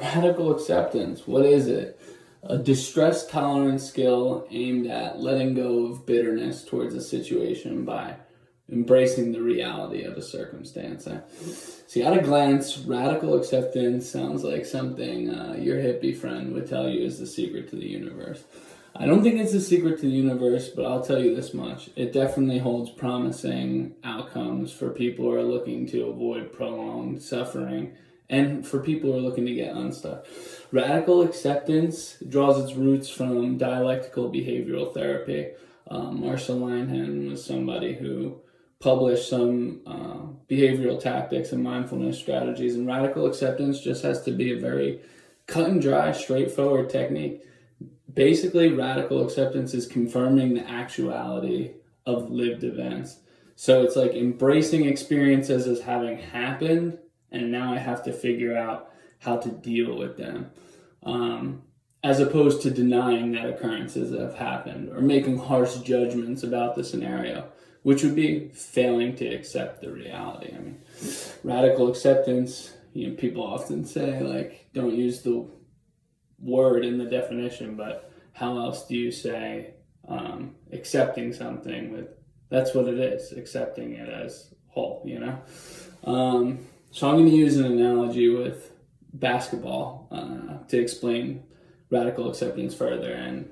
Radical acceptance, what is it? A distress tolerance skill aimed at letting go of bitterness towards a situation by embracing the reality of a circumstance. See, at a glance, radical acceptance sounds like something your hippie friend would tell you is the secret to the universe. I don't think it's the secret to the universe, but I'll tell you this much. It definitely holds promising outcomes for people who are looking to avoid prolonged suffering and for people who are looking to get unstuck. Radical acceptance draws its roots from dialectical behavioral therapy. Marshall Linehan was somebody who published some behavioral tactics and mindfulness strategies, and radical acceptance just has to be a very cut and dry, straightforward technique. Basically, radical acceptance is confirming the actuality of lived events. So it's like embracing experiences as having happened, and now I have to figure out how to deal with them, as opposed to denying that occurrences have happened or making harsh judgments about the scenario, which would be failing to accept the reality. I mean, radical acceptance, people often say, like, don't use the word in the definition, but how else do you say accepting something with, that's what it is, accepting it as whole, So I'm going to use an analogy with basketball to explain radical acceptance further. And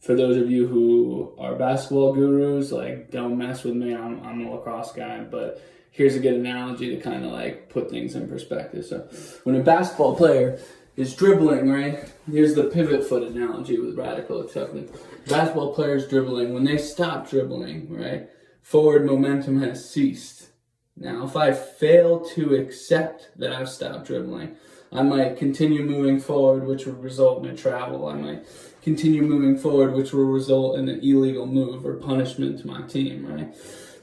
for those of you who are basketball gurus, like, don't mess with me, I'm a lacrosse guy, but here's a good analogy to kind of like put things in perspective. So when a basketball player is dribbling, right, here's the pivot foot analogy with radical acceptance. Basketball players dribbling, when they stop dribbling, right, forward momentum has ceased. Now, if I fail to accept that I've stopped dribbling, I might continue moving forward, which would result in a travel. I might continue moving forward, which will result in an illegal move or punishment to my team, right?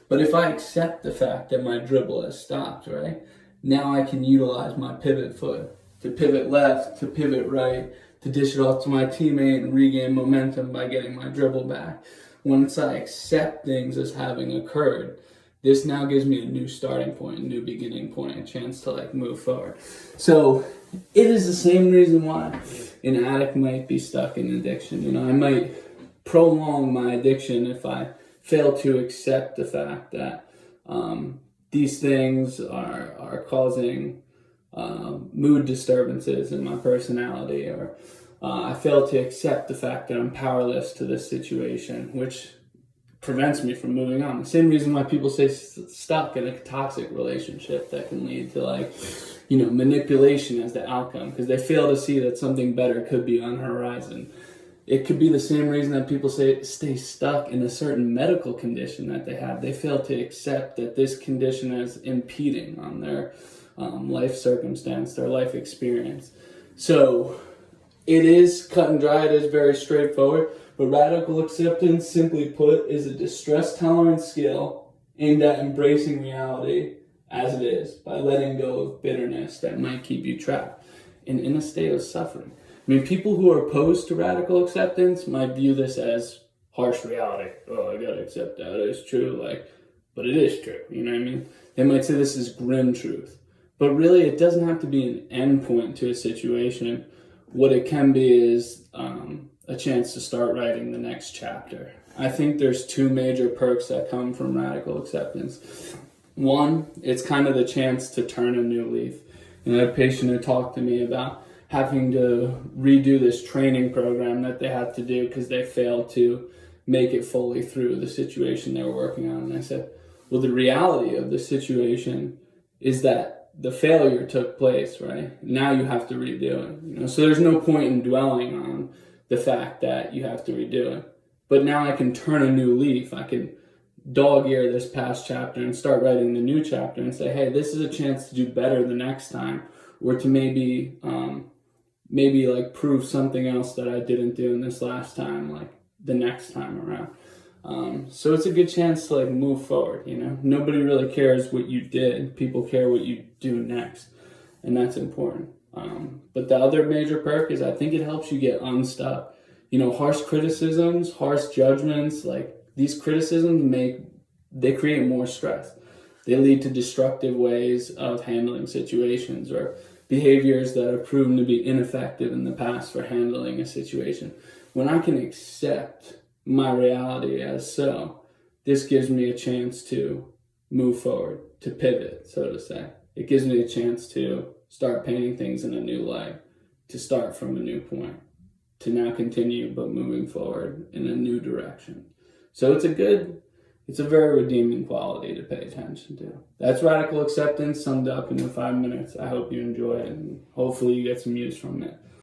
But if I accept the fact that my dribble has stopped, right, now I can utilize my pivot foot to pivot left, to pivot right, to dish it off to my teammate and regain momentum by getting my dribble back. Once I accept things as having occurred, this now gives me a new starting point, a new beginning point, a chance to like move forward. So it is the same reason why an addict might be stuck in addiction. I might prolong my addiction if I fail to accept the fact that these things are causing mood disturbances in my personality, or I fail to accept the fact that I'm powerless to this situation, which prevents me from moving on. The same reason why people stay stuck in a toxic relationship that can lead to manipulation as the outcome, because they fail to see that something better could be on the horizon. It could be the same reason that people stay stuck in a certain medical condition that they have. They fail to accept that this condition is impeding on their life circumstance, their life experience. So it is cut and dry, it is very straightforward, but radical acceptance, simply put, is a distress tolerance skill aimed at embracing reality as it is by letting go of bitterness that might keep you trapped and in a state of suffering. I mean, people who are opposed to radical acceptance might view this as harsh reality. Oh, I gotta accept that, it's true, but it is true, you know what I mean? They might say this is grim truth. But really, it doesn't have to be an end point to a situation. What it can be is a chance to start writing the next chapter. I think there's two major perks that come from radical acceptance. One, it's kind of the chance to turn a new leaf. I had a patient who talked to me about having to redo this training program that they had to do because they failed to make it fully through the situation they were working on. And I said, well, the reality of the situation is that the failure took place, right? Now you have to redo it. So there's no point in dwelling on the fact that you have to redo it. But now I can turn a new leaf. I can dog-ear this past chapter and start writing the new chapter and say, hey, this is a chance to do better the next time, or to maybe prove something else that I didn't do in this last time, the next time around. So it's a good chance to move forward. Nobody really cares what you did. People care what you do next, and that's important. But the other major perk is I think it helps you get unstuck. Harsh criticisms, harsh judgments, these criticisms they create more stress. They lead to destructive ways of handling situations, or behaviors that have proven to be ineffective in the past for handling a situation. When I can accept my reality as so, this gives me a chance to move forward, to pivot, so to say. It gives me a chance to start painting things in a new light, to start from a new point, to now continue but moving forward in a new direction. So it's a very redeeming quality to pay attention to. That's radical acceptance summed up in the 5 minutes. I hope you enjoy it, and hopefully you get some use from it.